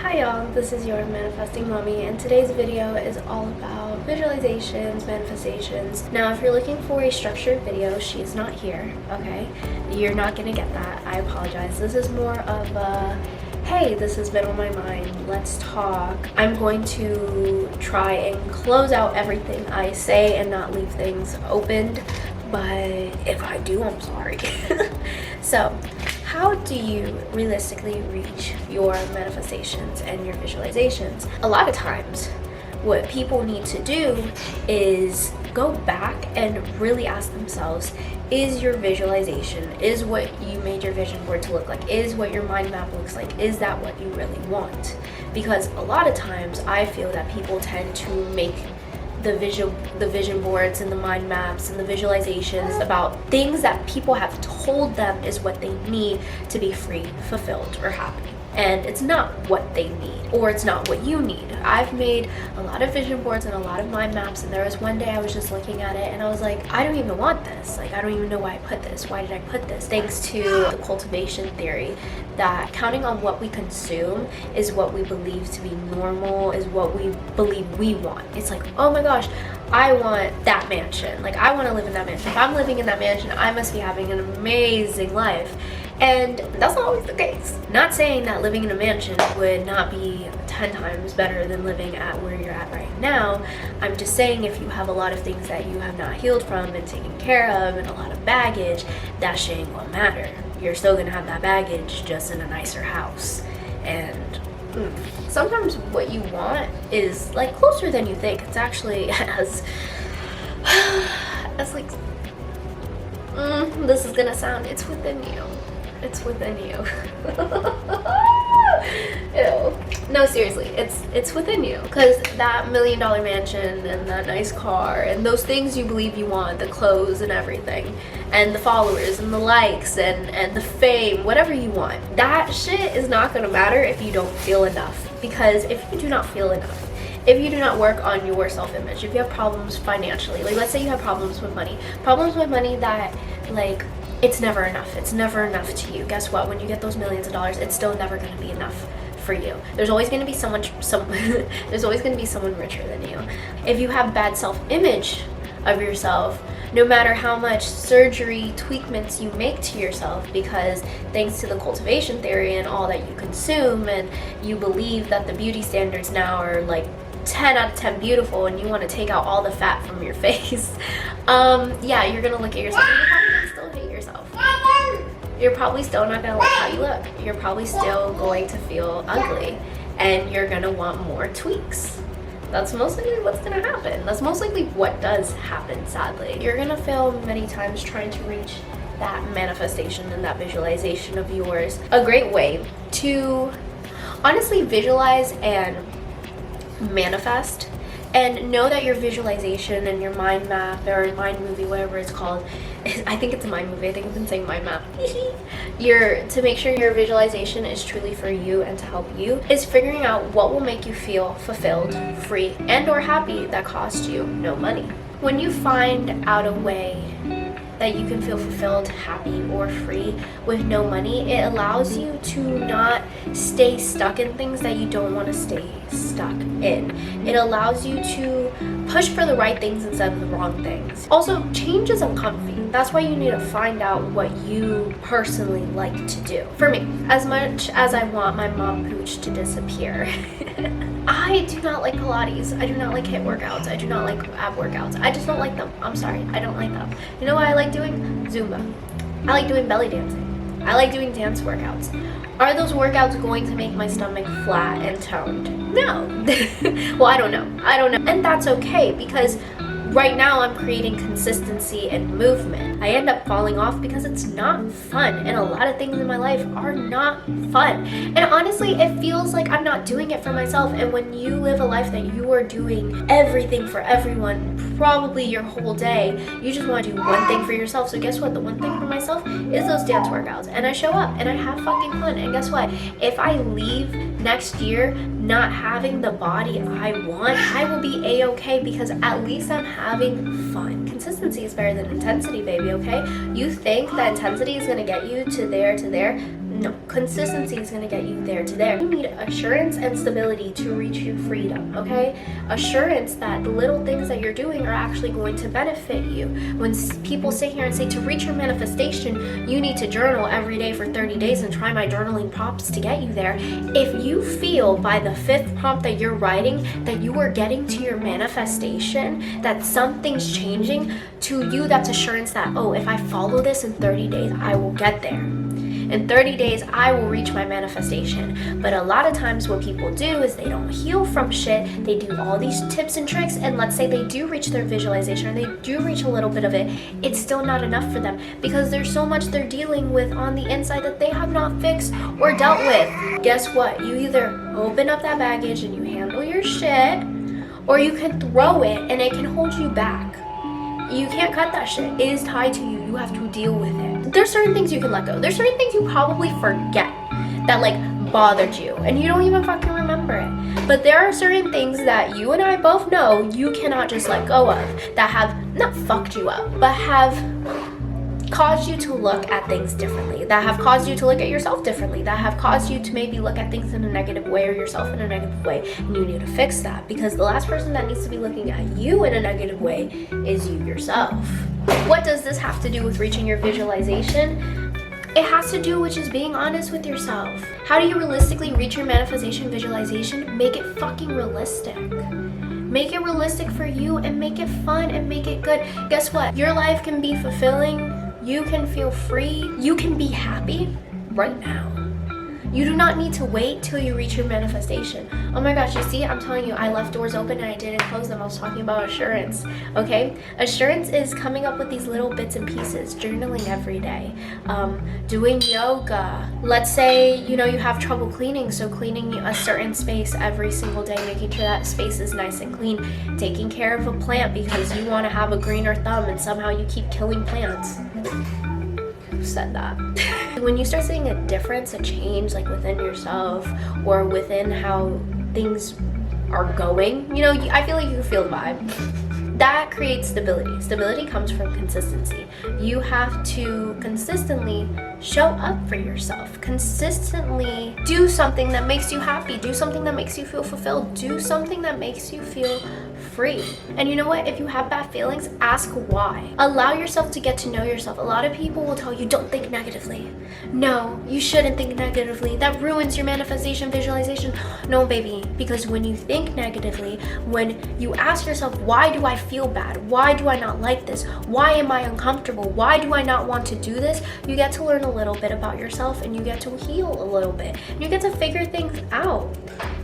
Hi y'all, this is your manifesting mommy, and today's video is all about visualizations, manifestations. Now if you're looking for a structured video, she is not here, okay? You're not gonna get that. I apologize. This is more of a, hey, this has been on my mind, let's talk. I'm going to try and close out everything I say and not leave things opened, but if I do, I'm sorry. So, how do you realistically reach your manifestations and your visualizations? A lot of times, what people need to do is go back and really ask themselves, is your visualization, is what you made your vision board to look like, is what your mind map looks like, is that what you really want? Because a lot of times, I feel that people tend to make the vision boards and the mind maps and the visualizations about things that people have told them is what they need to be free, fulfilled, or happy. And it's not what they need, or it's not what you need. I've made a lot of vision boards and a lot of mind maps, and there was one day I was just looking at it and I was like, I don't even want this. Like, I don't even know why I put this. Why did I put this? Thanks to the cultivation theory that counting on what we consume is what we believe to be normal, is what we believe we want. It's like, oh my gosh, I want that mansion. Like, I want to live in that mansion. If I'm living in that mansion, I must be having an amazing life. And that's not always the case. Not saying that living in a mansion would not be 10 times better than living at where you're at right now. I'm just saying, if you have a lot of things that you have not healed from and taken care of and a lot of baggage, that shit ain't gonna matter. You're still gonna have that baggage, just in a nicer house. And sometimes what you want is like closer than you think. It's actually as like, this is gonna sound, it's within you. It's within you. Ew. No, seriously, it's within you. Because that $1 million mansion and that nice car and those things you believe you want, the clothes and everything, and the followers and the likes and the fame, whatever you want, that shit is not gonna matter if you don't feel enough. Because if you do not feel enough, if you do not work on your self-image, if you have problems financially, like let's say you have problems with money that like, it's never enough. It's never enough to you. Guess what? When you get those millions of dollars, it's still never going to be enough for you. There's always going to be there's always going to be someone richer than you. If you have bad self-image of yourself, no matter how much surgery tweakments you make to yourself, because thanks to the cultivation theory and all that you consume, and you believe that the beauty standards now are like 10 out of 10 beautiful, and you want to take out all the fat from your face, yeah, you're gonna look at yourself and you're probably gonna still hate yourself. You're probably still not gonna like how you look. You're probably still going to feel ugly, and you're gonna want more tweaks. That's most likely what's gonna happen. That's most likely what does happen, sadly. You're gonna fail many times trying to reach that manifestation and that visualization of yours. A great way to honestly visualize and manifest and know that your visualization and your mind map or mind movie, whatever it's called, I think it's a mind movie, I think I've been saying mind map, to make sure your visualization is truly for you and to help you, is figuring out what will make you feel fulfilled, free, and or happy that costs you no money. When you find out a way that you can feel fulfilled, happy, or free with no money, it allows you to not stay stuck in things that you don't want to stay stuck in. It allows you to push for the right things instead of the wrong things. Also, change is uncomfy. That's why you need to find out what you personally like to do. For me, as much as I want my mom pooch to disappear, I do not like Pilates. I do not like HIIT workouts. I do not like ab workouts. I just don't like them. I'm sorry, I don't like them. You know what I like doing? Zumba. I like doing belly dancing. I like doing dance workouts. Are those workouts going to make my stomach flat and toned? No. Well, I don't know. And that's okay, because right now I'm creating consistency and movement. I end up falling off because it's not fun, and a lot of things in my life are not fun. And honestly, it feels like I'm not doing it for myself. And when you live a life that you are doing everything for everyone, probably your whole day, you just want to do one thing for yourself. So guess what? The one thing for myself is those dance workouts, and I show up and I have fucking fun. And guess what? If I leave next year not having the body I want, I will be a-okay, because at least I'm having fun. Consistency is better than intensity, baby, okay? You think that intensity is gonna get you to there, No, consistency is going to get you there to there. You need assurance and stability to reach your freedom, okay? Assurance that the little things that you're doing are actually going to benefit you. When people sit here and say to reach your manifestation, you need to journal every day for 30 days and try my journaling prompts to get you there. If you feel by the 5th prompt that you're writing that you are getting to your manifestation, that something's changing, to you that's assurance that, oh, if I follow this in 30 days, I will get there. In 30 days, I will reach my manifestation. But a lot of times what people do is they don't heal from shit. They do all these tips and tricks, and let's say they do reach their visualization, or they do reach a little bit of it, it's still not enough for them because there's so much they're dealing with on the inside that they have not fixed or dealt with. Guess what? You either open up that baggage and you handle your shit, or you can throw it and it can hold you back. You can't cut that shit. It is tied to you. You have to deal with it. There's certain things you can let go. There's certain things you probably forget that like bothered you and you don't even fucking remember it. But there are certain things that you and I both know you cannot just let go of, that have not fucked you up, but have caused you to look at things differently, that have caused you to look at yourself differently, that have caused you to maybe look at things in a negative way or yourself in a negative way, and you need to fix that, because the last person that needs to be looking at you in a negative way is you yourself. What does this have to do with reaching your visualization? It has to do with just being honest with yourself. How do you realistically reach your manifestation visualization? Make it fucking realistic. Make it realistic for you and make it fun and make it good. Guess what? Your life can be fulfilling. You can feel free. You can be happy right now. You do not need to wait till you reach your manifestation. Oh my gosh, you see, I'm telling you, I left doors open and I didn't close them. I was talking about assurance, okay? Assurance is coming up with these little bits and pieces, journaling every day, doing yoga. Let's say, you know, you have trouble cleaning, so cleaning a certain space every single day, making sure that space is nice and clean, taking care of a plant because you want to have a greener thumb and somehow you keep killing plants. Who said that? When you start seeing a difference, a change like within yourself or within how things are going, you know, I feel like you can feel the vibe. That creates stability. Stability comes from consistency. You have to consistently show up for yourself. Consistently do something that makes you happy. Do something that makes you feel fulfilled. Do something that makes you feel free. And you know what? If you have bad feelings, ask why. Allow yourself to get to know yourself. A lot of people will tell you, don't think negatively. No, you shouldn't think negatively. That ruins your manifestation visualization. No, baby, because when you think negatively, when you ask yourself, why do I feel bad? Why do I not like this? Why am I uncomfortable? Why do I not want to do this? You get to learn a little bit about yourself and you get to heal a little bit. And you get to figure things out.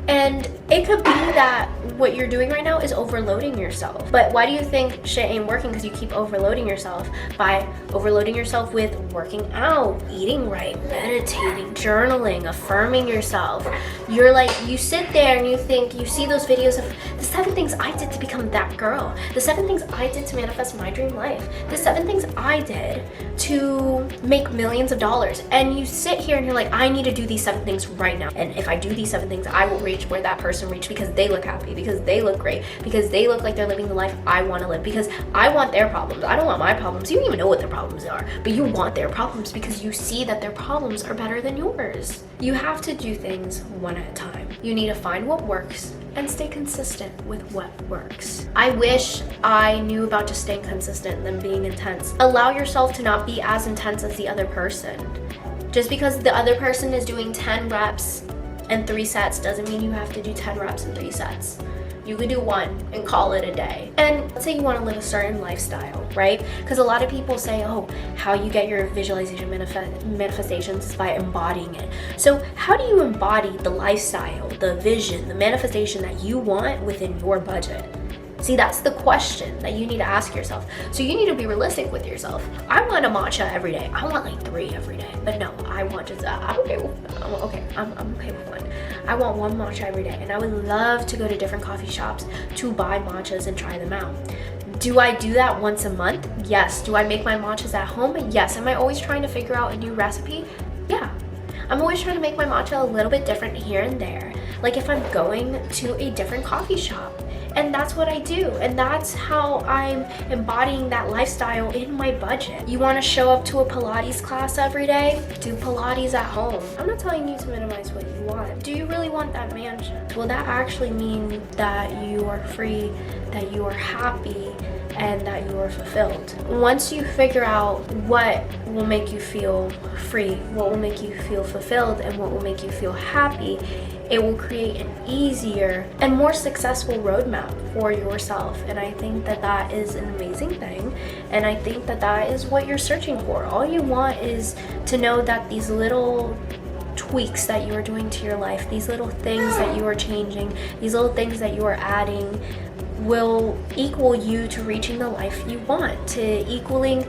And it could be that what you're doing right now is overloading yourself. But why do you think shit ain't working? Because you keep overloading yourself by overloading yourself with working out, eating right, meditating, journaling, affirming yourself. You're like, you sit there and you think, you see those videos of the 7 things I did to become that girl, the 7 things I did to manifest my dream life, the 7 things I did to make millions of dollars. And you sit here and you're like, I need to do these 7 things right now. And if I do these 7 things, I will reach where that person reached because they look happy, because they look great, because they look like they're living the life I want to live, because I want their problems. I don't want my problems. You don't even know what their problems are, but you want their problems because you see that their problems are better than yours. You have to do things one at a time. You need to find what works and stay consistent with what works. I wish I knew about just staying consistent than being intense. Allow yourself to not be as intense as the other person. Just because the other person is doing 10 reps and 3 sets doesn't mean you have to do 10 reps and 3 sets. You could do 1 and call it a day. And let's say you want to live a certain lifestyle, right? Because a lot of people say, oh, how you get your visualization manifestations is by embodying it. So how do you embody the lifestyle, the vision, the manifestation that you want within your budget? See, that's the question that you need to ask yourself. So you need to be realistic with yourself. I want a matcha every day. I want like 3 every day. But no, I want just, I'm okay with, I'm okay with 1. I want 1 matcha every day. And I would love to go to different coffee shops to buy matchas and try them out. Do I do that once a month? Yes. Do I make my matchas at home? Yes. Am I always trying to figure out a new recipe? Yeah. I'm always trying to make my matcha a little bit different here and there. Like if I'm going to a different coffee shop, And that's what I do. And that's how I'm embodying that lifestyle in my budget. You want to show up to a Pilates class every day? Do Pilates at home. I'm not telling you to minimize what you want. Do you really want that mansion? Will that actually mean that you are free, that you are happy, and that you are fulfilled? Once you figure out what will make you feel free, what will make you feel fulfilled, and what will make you feel happy, it will create an easier and more successful roadmap for yourself. And I think that that is an amazing thing. And I think that that is what you're searching for. All you want is to know that these little tweaks that you are doing to your life, these little things that you are changing, these little things that you are adding will equal you to reaching the life you want, to equaling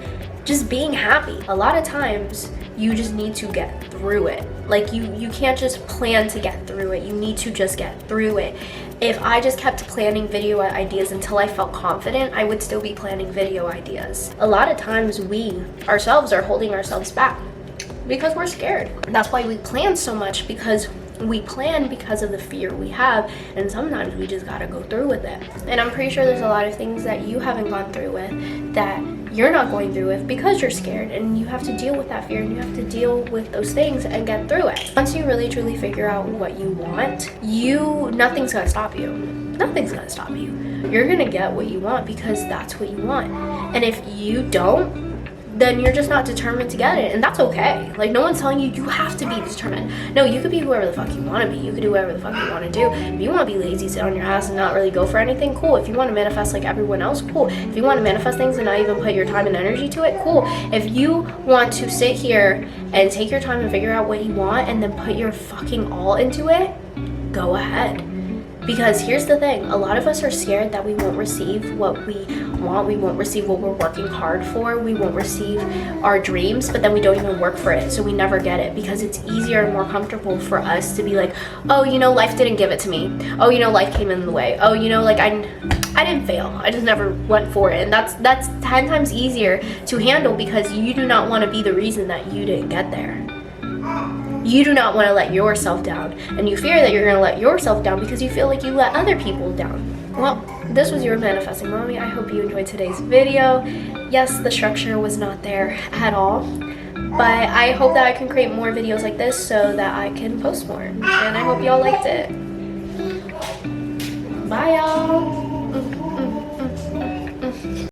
just being happy. A lot of times you just need to get through it. Like you can't just plan to get through it. You need to just get through it. If I just kept planning video ideas until I felt confident, I would still be planning video ideas. A lot of times we ourselves are holding ourselves back because we're scared. That's why we plan so much, because we plan because of the fear we have, and sometimes we just gotta go through with it. And I'm pretty sure there's a lot of things that you haven't gone through with, that you're not going through with because you're scared, and you have to deal with that fear, and you have to deal with those things and get through it. Once you really truly figure out what you want, nothing's gonna stop you. Nothing's gonna stop you. You're gonna get what you want because that's what you want. And if you don't, then you're just not determined to get it, and that's okay. Like, no one's telling you you have to be determined. No, you could be whoever the fuck you want to be. You could do whatever the fuck you want to do. If you want to be lazy, sit on your ass and not really go for anything, cool. If you want to manifest like everyone else, cool. If you want to manifest things and not even put your time and energy to it, cool. If you want to sit here and take your time and figure out what you want and then put your fucking all into it, go ahead. Because here's the thing, a lot of us are scared that we won't receive what we want, we won't receive what we're working hard for, we won't receive our dreams, but then we don't even work for it, so we never get it, because it's easier and more comfortable for us to be like, oh, life didn't give it to me. Oh, life came in the way. Oh, like I didn't fail, I just never went for it. And that's 10 times easier to handle, because you do not want to be the reason that you didn't get there. You do not want to let yourself down, and you fear that you're going to let yourself down because you feel like you let other people down. Well, this was your manifesting mommy. I hope you enjoyed today's video. Yes, the structure was not there at all, but I hope that I can create more videos like this so that I can post more, and I hope y'all liked it. Bye, y'all.